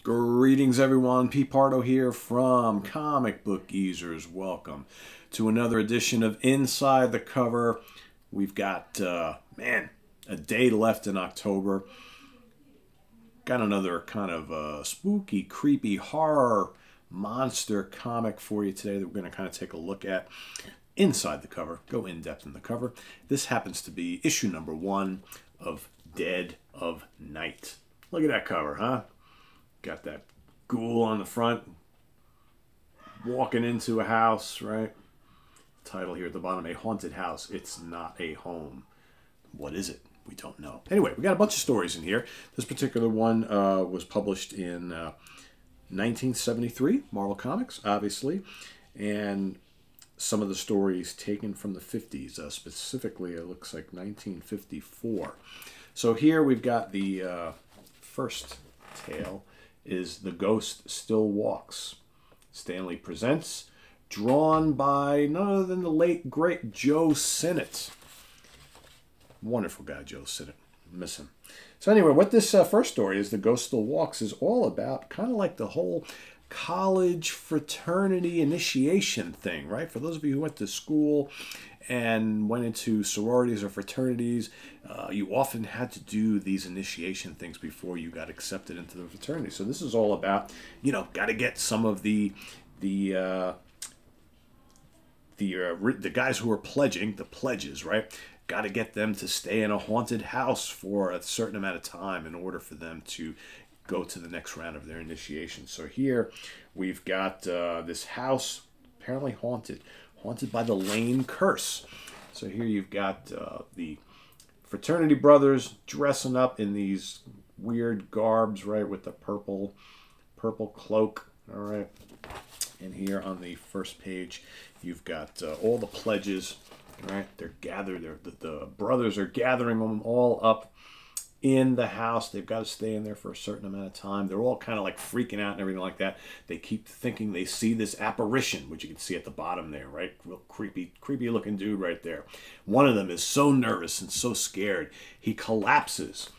Greetings everyone, P. Pardo here from Comic Book Geezers. Welcome to another edition of Inside the Cover. We've got, a day left in October. Got another kind of spooky, creepy, horror monster comic for you today that we're going to kind of take a look at inside the cover, go in depth in the cover. This happens to be issue number 1 of Dead of Night. Look at that cover, huh? Got that ghoul on the front, walking into a house, right? Title here at the bottom, A Haunted House. It's not a home. What is it? We don't know. Anyway, we got a bunch of stories in here. This particular one was published in 1973, Marvel Comics, obviously. And some of the stories taken from the 50s, specifically it looks like 1954. So here we've got the first tale is The Ghost Still Walks. Stanley Presents, drawn by none other than the late, great Joe Sinnott. Wonderful guy, Joe Sinnott. Miss him. So anyway, what this first story is, The Ghost Still Walks, is all about kind of like the whole college fraternity initiation thing, right? For those of you who went to school and went into sororities or fraternities, you often had to do these initiation things before you got accepted into the fraternity. So this is all about, got to get some of the guys who are pledging, the pledges, right? Got to get them to stay in a haunted house for a certain amount of time in order for them to go to the next round of their initiation. So here we've got this house apparently haunted by the Lane curse. So here you've got the fraternity brothers dressing up in these weird garbs, right, with the purple cloak, all right. And here on the first page, you've got all the pledges, right? They're gathered. The brothers are gathering them all up in the house. They've got to stay in there for a certain amount of time. They're all kind of like freaking out and everything like that. They keep thinking they see this apparition, which you can see at the bottom there, right? Real creepy looking dude right there. One of them is so nervous and so scared, he collapses,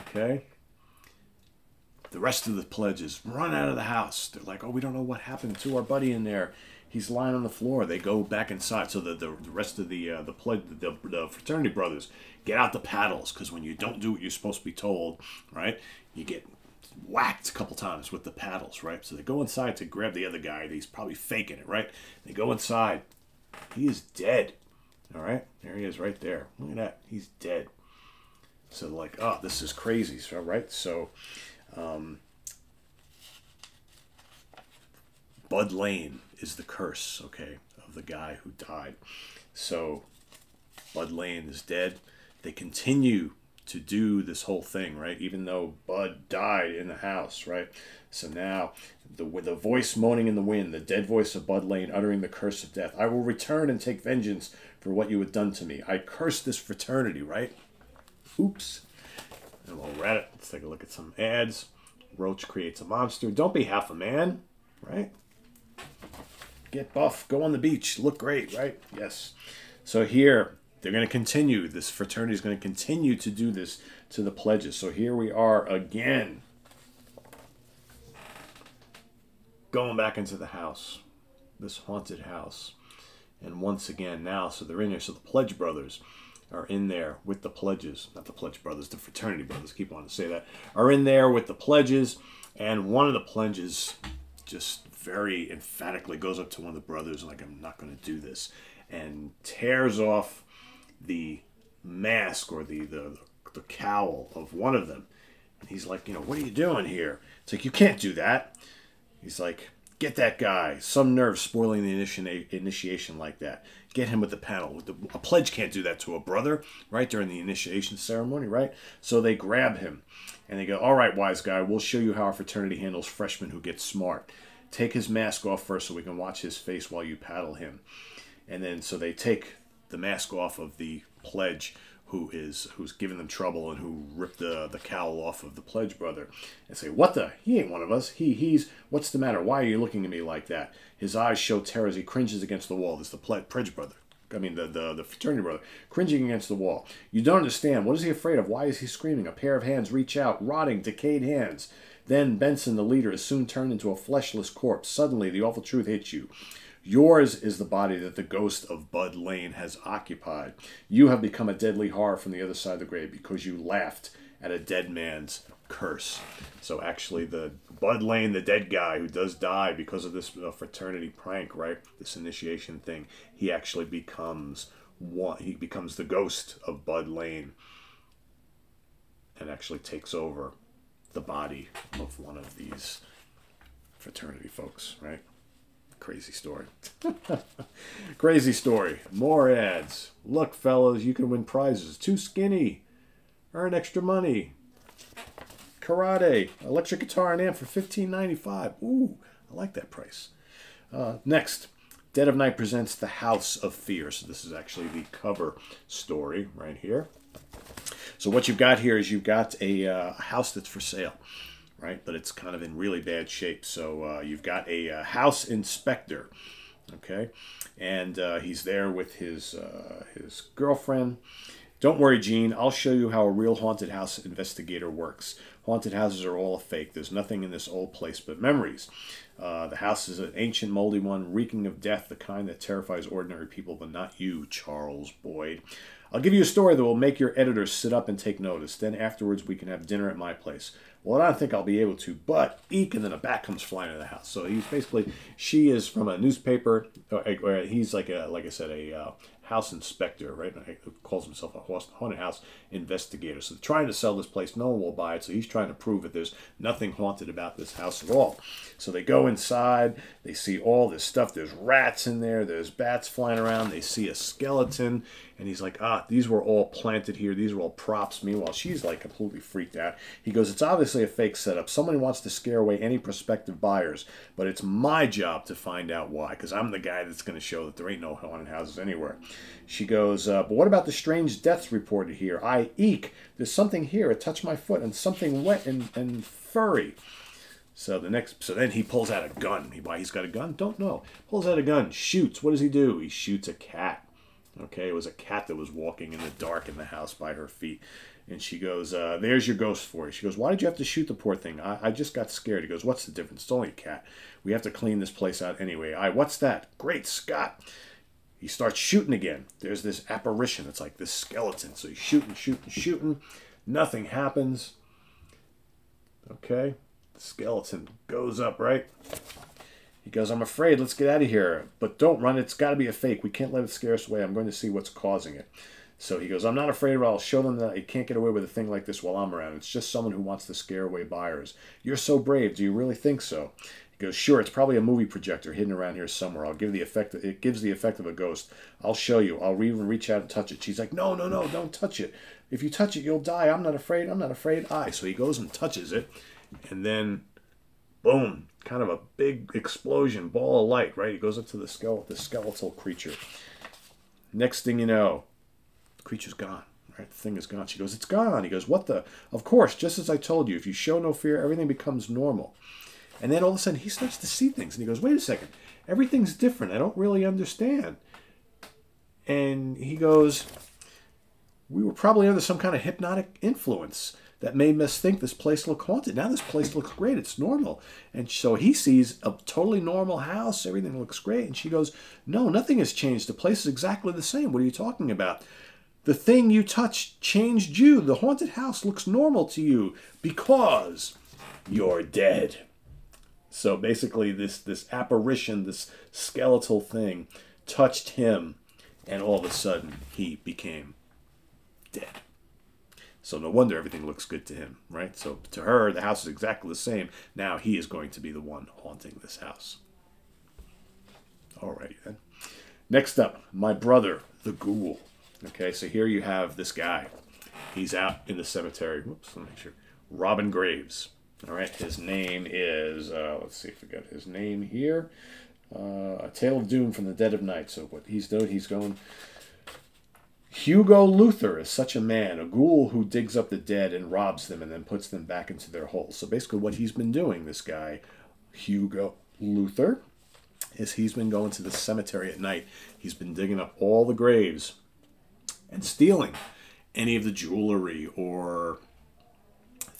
okay? The rest of the pledges run out of the house. They're like, oh, we don't know what happened to our buddy in there. He's lying on the floor. They go back inside. So the rest of the fraternity brothers get out the paddles, because when you don't do what you're supposed to be told, right, you get whacked a couple times with the paddles, right? So they go inside to grab the other guy. He's probably faking it, right? They go inside. He is dead. All right, there he is, right there. Look at that. He's dead. So they're like, oh, this is crazy, so right? So, Bud Lane is the curse, okay, of the guy who died. So Bud Lane is dead. They continue to do this whole thing, right? Even though Bud died in the house, right? So now, with the voice moaning in the wind, the dead voice of Bud Lane uttering the curse of death. I will return and take vengeance for what you have done to me. I curse this fraternity, right? Oops. And while we're at it, let's take a look at some ads. Roach creates a monster. Don't be half a man, right? Get buff, go on the beach, look great, right? Yes. So here, they're going to continue. This fraternity is going to continue to do this to the pledges. So here we are again. Going back into the house. This haunted house. And once again now, so they're in there. So the pledge brothers are in there with the pledges. Not the pledge brothers, the fraternity brothers, keep wanting to say that. Are in there with the pledges. And one of the pledges just very emphatically goes up to one of the brothers, like, I'm not going to do this, and tears off the mask or the cowl of one of them. And he's like, what are you doing here? It's like, you can't do that. He's like, get that guy. Some nerve spoiling the initiation like that. Get him with the panel. A pledge can't do that to a brother, right, during the initiation ceremony, right? So they grab him, and they go, all right, wise guy, we'll show you how our fraternity handles freshmen who get smart. Take his mask off first so we can watch his face while you paddle him. And then so they take the mask off of the pledge who's giving them trouble and who ripped the cowl off of the pledge brother and say, what the? He ain't one of us. He's, what's the matter? Why are you looking at me like that? His eyes show terror as he cringes against the wall. This is the pledge brother. I mean, the fraternity brother, cringing against the wall. You don't understand. What is he afraid of? Why is he screaming? A pair of hands reach out, rotting, decayed hands. Then Benson, the leader, is soon turned into a fleshless corpse. Suddenly, the awful truth hits you. Yours is the body that the ghost of Bud Lane has occupied. You have become a deadly horror from the other side of the grave because you laughed at a dead man's curse. So actually, the Bud Lane, the dead guy who does die because of this fraternity prank, right? This initiation thing, he actually becomes one. He becomes the ghost of Bud Lane and actually takes over the body of one of these fraternity folks, right? Crazy story. Crazy story. More ads. Look, fellas, you can win prizes. Too skinny. Earn extra money. Karate. Electric guitar and amp for $15.95. Ooh, I like that price. Next, Dead of Night presents The House of Fear. So this is actually the cover story right here. So what you've got here is you've got a house that's for sale. Right, but it's kind of in really bad shape. So you've got a house inspector, okay, and he's there with his girlfriend. Don't worry, Gene. I'll show you how a real haunted house investigator works. Haunted houses are all a fake. There's nothing in this old place but memories. The house is an ancient, moldy one, reeking of death, the kind that terrifies ordinary people, but not you, Charles Boyd. I'll give you a story that will make your editors sit up and take notice. Then afterwards, we can have dinner at my place. Well, I don't think I'll be able to, but eek, and then a bat comes flying into the house. So he's basically, she is from a newspaper, or he's like I said, a house inspector, right? He calls himself a haunted house investigator. So they're trying to sell this place. No one will buy it. So he's trying to prove that there's nothing haunted about this house at all. So they go inside. They see all this stuff. There's rats in there. There's bats flying around. They see a skeleton. And he's like, these were all planted here. These were all props. Meanwhile, she's like completely freaked out. He goes, it's obviously a fake setup. Someone wants to scare away any prospective buyers. But it's my job to find out why. Because I'm the guy that's going to show that there ain't no haunted houses anywhere. She goes, but what about the strange deaths reported here? Eek. There's something here. It touched my foot. And something wet and furry. So then he pulls out a gun. Why he's got a gun? Don't know. Pulls out a gun. Shoots. What does he do? He shoots a cat. Okay, it was a cat that was walking in the dark in the house by her feet. And she goes, there's your ghost for you. She goes, why did you have to shoot the poor thing? I just got scared. He goes, what's the difference? It's only a cat. We have to clean this place out anyway. What's that? Great Scott. He starts shooting again. There's this apparition. It's like this skeleton. So he's shooting. Nothing happens. Okay. The skeleton goes up, right? He goes, I'm afraid. Let's get out of here. But don't run. It's got to be a fake. We can't let it scare us away. I'm going to see what's causing it. So he goes, I'm not afraid of it. I'll show them that you can't get away with a thing like this while I'm around. It's just someone who wants to scare away buyers. You're so brave. Do you really think so? He goes, sure. It's probably a movie projector hidden around here somewhere. It gives the effect of a ghost. I'll show you. I'll even reach out and touch it. She's like, no, don't touch it. If you touch it, you'll die. I'm not afraid. So he goes and touches it. And then, boom. Kind of a big explosion, ball of light, right? He goes up to the skeletal creature. Next thing you know, the creature's gone, right? The thing is gone. She goes, it's gone. He goes, what the? Of course, just as I told you, if you show no fear, everything becomes normal. And then all of a sudden, he starts to see things. And he goes, wait a second. Everything's different. I don't really understand. And he goes, we were probably under some kind of hypnotic influence that made us think this place looked haunted. Now this place looks great. It's normal. And so he sees a totally normal house. Everything looks great. And she goes, no, nothing has changed. The place is exactly the same. What are you talking about? The thing you touched changed you. The haunted house looks normal to you because you're dead. So basically this apparition, this skeletal thing touched him. And all of a sudden he became dead. So no wonder everything looks good to him, right? So to her, the house is exactly the same. Now he is going to be the one haunting this house. Alrighty then. Next up, my brother, the Ghoul. Okay, so here you have this guy. He's out in the cemetery. Whoops, let me make sure. Robin Graves. All right, his name is, let's see if we got his name here. A Tale of Doom from the Dead of Night. So what he's doing, he's going... Hugo Luther is such a man, a ghoul who digs up the dead and robs them and then puts them back into their holes. So basically what he's been doing, this guy, Hugo Luther, is he's been going to the cemetery at night. He's been digging up all the graves and stealing any of the jewelry or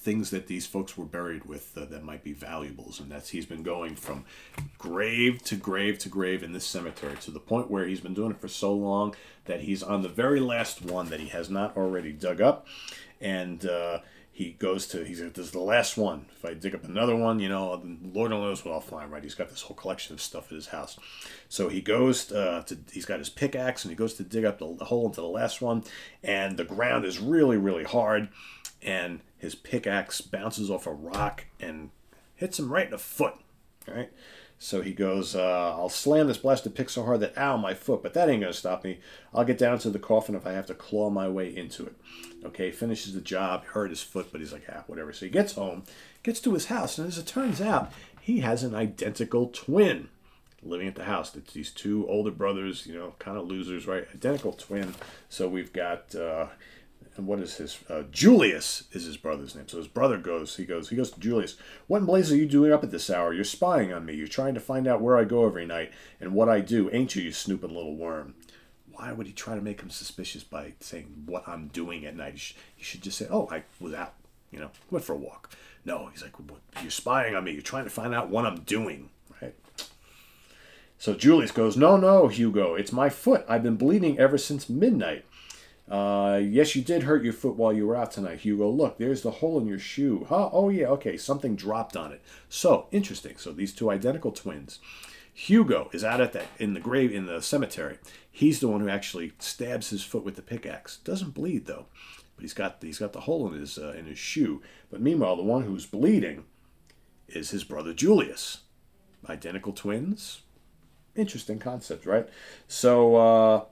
things that these folks were buried with that might be valuables. And he's been going from grave to grave to grave in this cemetery, to the point where he's been doing it for so long that he's on the very last one that he has not already dug up. And he goes to, he's like, this is the last one. If I dig up another one, you know, Lord only knows what I'll find, right? He's got this whole collection of stuff at his house. So he goes he's got his pickaxe, and he goes to dig up the hole into the last one, and the ground is really, really hard, and his pickaxe bounces off a rock and hits him right in the foot, right? So he goes, I'll slam this blasted pick so hard that, ow, my foot, but that ain't going to stop me. I'll get down to the coffin if I have to claw my way into it. Okay, finishes the job, hurt his foot, but he's like, whatever. So he gets home, gets to his house, and as it turns out, he has an identical twin living at the house. It's these two older brothers, you know, kind of losers, right? Identical twin. So we've got... and what is his, Julius is his brother's name. So his brother goes to Julius, what in blazes are you doing up at this hour? You're spying on me. You're trying to find out where I go every night and what I do, ain't you, you snooping little worm? Why would he try to make him suspicious by saying what I'm doing at night? He should just say, oh, I was out, you know, went for a walk. No, he's like, you're spying on me. You're trying to find out what I'm doing, right? So Julius goes, no, Hugo, it's my foot. I've been bleeding ever since midnight. Yes, you did hurt your foot while you were out tonight, Hugo. Look, there's the hole in your shoe. Huh? Oh, yeah, okay, something dropped on it. So, interesting. So, these two identical twins. Hugo is out in the grave, in the cemetery. He's the one who actually stabs his foot with the pickaxe. Doesn't bleed, though. But he's got the hole in his shoe. But meanwhile, the one who's bleeding is his brother Julius. Identical twins. Interesting concept, right? So,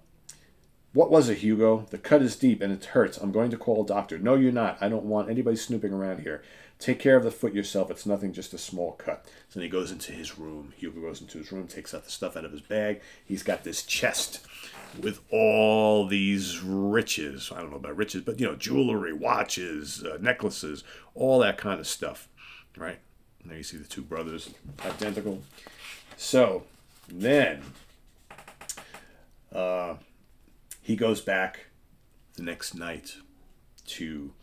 what was it, Hugo? The cut is deep and it hurts. I'm going to call a doctor. No, you're not. I don't want anybody snooping around here. Take care of the foot yourself. It's nothing, just a small cut. So then he goes into his room. Hugo goes into his room, takes out the stuff out of his bag. He's got this chest with all these riches. I don't know about riches, but, you know, jewelry, watches, necklaces, all that kind of stuff, right? And there you see the two brothers, identical. So then... he goes back the next night to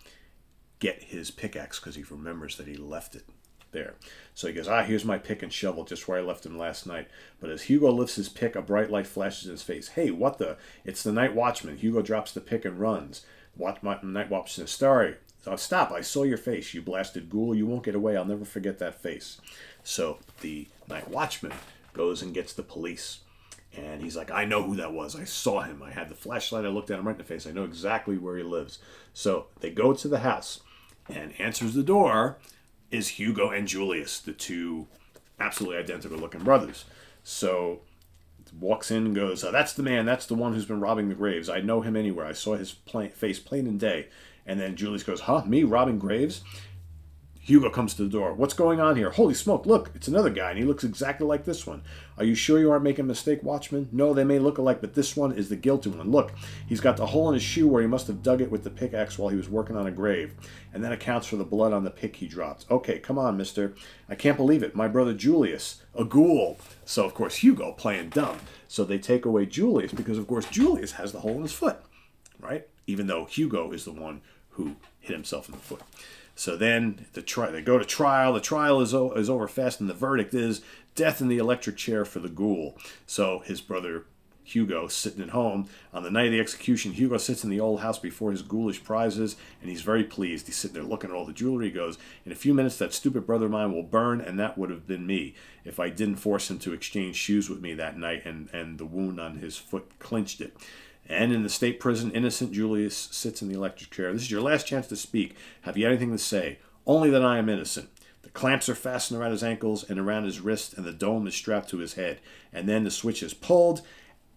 get his pickaxe because he remembers that he left it there. So he goes, here's my pick and shovel just where I left him last night. But as Hugo lifts his pick, a bright light flashes in his face. Hey, what the? It's the night watchman. Hugo drops the pick and runs. Night watchman says, sorry, stop. I saw your face, you blasted ghoul. You won't get away. I'll never forget that face. So the night watchman goes and gets the police. And he's like, I know who that was. I saw him. I had the flashlight. I looked at him right in the face. I know exactly where he lives. So they go to the house, and answers the door is Hugo and Julius, the two absolutely identical looking brothers. So walks in and goes, that's the man. That's the one who's been robbing the graves. I know him anywhere. I saw his face plain in day. And then Julius goes, huh? Me robbing graves? Hugo comes to the door. What's going on here? Holy smoke, look, it's another guy, and he looks exactly like this one. Are you sure you aren't making a mistake, Watchman? No, they may look alike, but this one is the guilty one. Look, he's got the hole in his shoe where he must have dug it with the pickaxe while he was working on a grave. And that accounts for the blood on the pick he dropped. Okay, come on, mister. I can't believe it. My brother Julius, a ghoul. So, of course, Hugo playing dumb. So they take away Julius because, of course, Julius has the hole in his foot, right? Even though Hugo is the one who hit himself in the foot. So then they go to trial. The trial is over fast, and the verdict is death in the electric chair for the ghoul. So his brother Hugo sitting at home. On the night of the execution, Hugo sits in the old house before his ghoulish prizes, and he's very pleased. He's sitting there looking at all the jewelry. He goes, in a few minutes, that stupid brother of mine will burn, and that would have been me if I didn't force him to exchange shoes with me that night, and the wound on his foot clinched it. And in the state prison, innocent Julius sits in the electric chair. This is your last chance to speak. Have you anything to say? Only that I am innocent. The clamps are fastened around his ankles and around his wrist, and the dome is strapped to his head. And then the switch is pulled,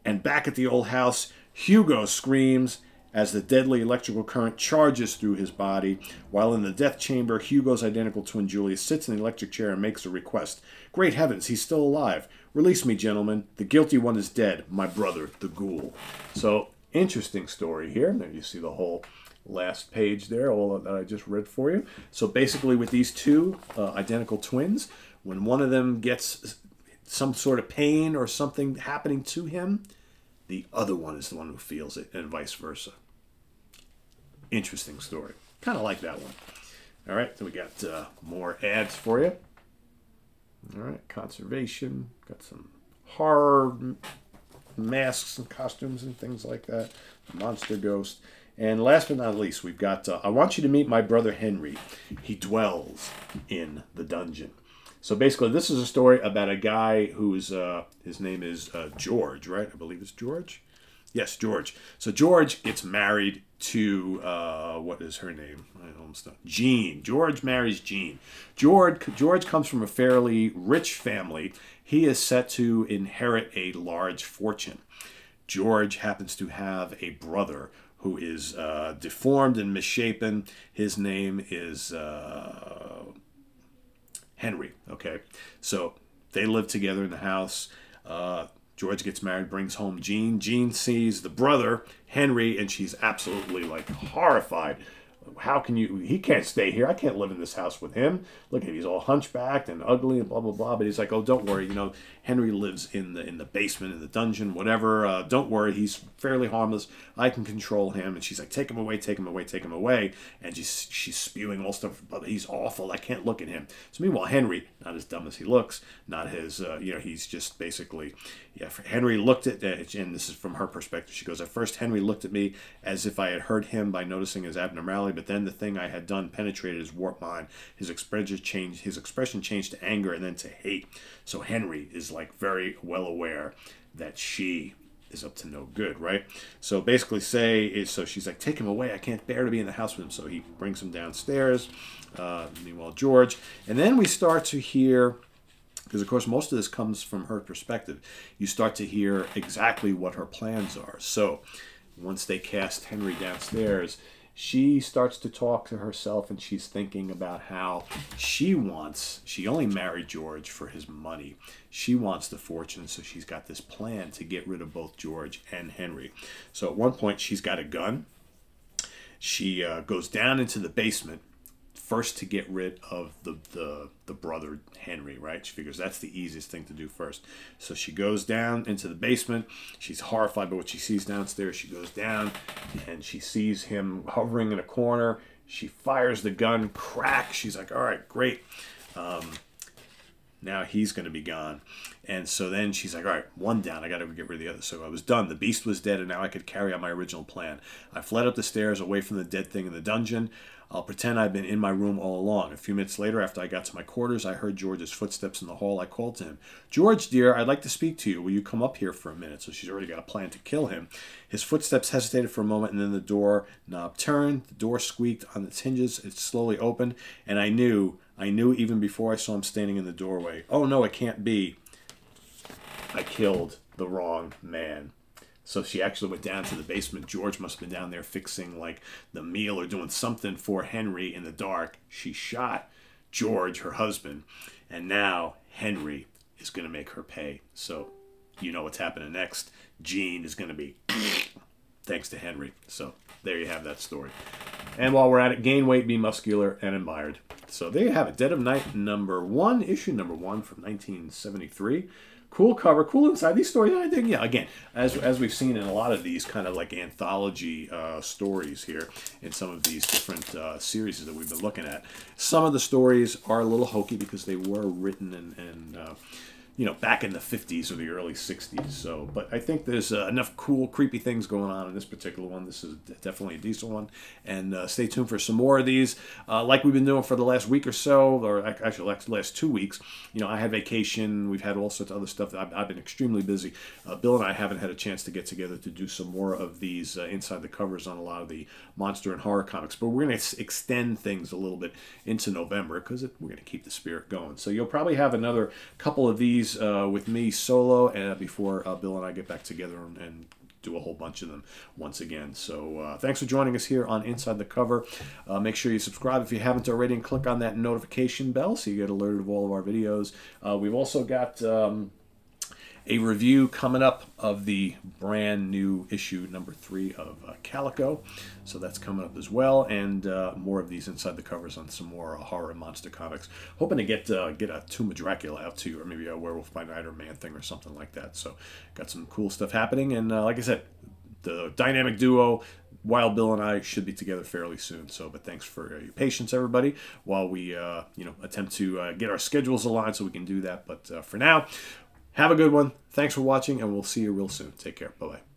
and back at the old house, Hugo screams as the deadly electrical current charges through his body, while in the death chamber, Hugo's identical twin Julius sits in the electric chair and makes a request. Great heavens, he's still alive. Release me, gentlemen. The guilty one is dead, my brother, the ghoul. So, interesting story here. There you see the whole last page there, all that I just read for you. So basically with these two identical twins, when one of them gets some sort of pain or something happening to him, the other one is the one who feels it, and vice versa. Interesting story. Kind of like that one. All right, so we got more ads for you. All right, conservation. Got some horror masks and costumes and things like that. Monster Ghost. And last but not least, we've got I want you to meet my brother Henry. He dwells in the dungeon. So basically, this is a story about a guy who's, his name is George, right? I believe it's George. Yes, George. So George gets married to, what is her name? I almost know. Jean. George marries Jean. George comes from a fairly rich family. He is set to inherit a large fortune. George happens to have a brother who is deformed and misshapen. His name is Henry, okay? So they live together in the house. George gets married, brings home Jean. Jean sees the brother, Henry, and she's absolutely, like, horrified. How can you, he can't stay here. I can't live in this house with him. Look at him, he's all hunchbacked and ugly and blah, blah, blah. But he's like, oh, don't worry. You know, Henry lives in the basement, in the dungeon, whatever. Don't worry, he's fairly harmless. I can control him. And she's like, take him away, take him away, take him away. And she's spewing all stuff, but he's awful. I can't look at him. So meanwhile, Henry, not as dumb as he looks, not his, you know, he's just basically, yeah, Henry looked at, and this is from her perspective, she goes, at first Henry looked at me as if I had hurt him by noticing his abnormality, but then the thing I had done penetrated his warped mind. His expression changed to anger and then to hate. So Henry is like very well aware that she is up to no good, right? So basically so she's like, take him away. I can't bear to be in the house with him. So he brings him downstairs. Meanwhile, George. And then we start to hear, because of course most of this comes from her perspective, you start to hear exactly what her plans are. So once they cast Henry downstairs, she starts to talk to herself, and she's thinking about how she only married George for his money. She wants the fortune, so she's got this plan to get rid of both George and Henry. So at one point, she's got a gun. She goes down into the basement, first to get rid of the brother Henry, right? She figures that's the easiest thing to do first. So she goes down into the basement. She's horrified by what she sees downstairs. She goes down and she sees him hovering in a corner. She fires the gun, crack. She's like, all right, great. Now he's going to be gone. And so then she's like, all right, one down. I got to get rid of the other. So I was done. The beast was dead, and now I could carry out my original plan. I fled up the stairs away from the dead thing in the dungeon. I'll pretend I've been in my room all along. A few minutes later, after I got to my quarters, I heard George's footsteps in the hall. I called to him. George, dear, I'd like to speak to you. Will you come up here for a minute? So she's already got a plan to kill him. His footsteps hesitated for a moment, and then the door knob turned. The door squeaked on its hinges. It slowly opened, and I knew even before I saw him standing in the doorway. Oh, no, it can't be. I killed the wrong man. So she actually went down to the basement. George must have been down there fixing like the meal or doing something for Henry in the dark. She shot George, her husband, and now Henry is going to make her pay. So you know what's happening next. Jean is going to be thanks to Henry. So there you have that story. And while we're at it, gain weight, be muscular, and admired. So there you have it. Dead of Night #1, issue #1 from 1973. Cool cover, cool inside. These stories, I think, yeah, again, as we've seen in a lot of these kind of like anthology stories here in some of these different series that we've been looking at, some of the stories are a little hokey because they were written and you know, back in the 50s or the early 60s. So, but I think there's enough cool, creepy things going on in this particular one. This is definitely a decent one. And stay tuned for some more of these. Like we've been doing for the last week or so, or actually last 2 weeks. You know, I had vacation. We've had all sorts of other stuff. I've been extremely busy. Bill and I haven't had a chance to get together to do some more of these inside the covers on a lot of the monster and horror comics. But we're going to extend things a little bit into November because we're going to keep the spirit going. So you'll probably have another couple of these with me solo before Bill and I get back together and do a whole bunch of them once again. So thanks for joining us here on Inside the Cover. Make sure you subscribe if you haven't already and click on that notification bell so you get alerted of all of our videos. We've also got a review coming up of the brand new issue #3 of Calico. So that's coming up as well, and more of these inside the covers on some more horror and monster comics. Hoping to get a Tomb of Dracula out to you, or maybe a Werewolf by Night or Man-Thing or something like that. So got some cool stuff happening, and like I said, the dynamic duo, Wild Bill and I should be together fairly soon. So, but thanks for your patience, everybody, while we attempt to get our schedules aligned so we can do that. But for now, have a good one. Thanks for watching, and we'll see you real soon. Take care. Bye-bye.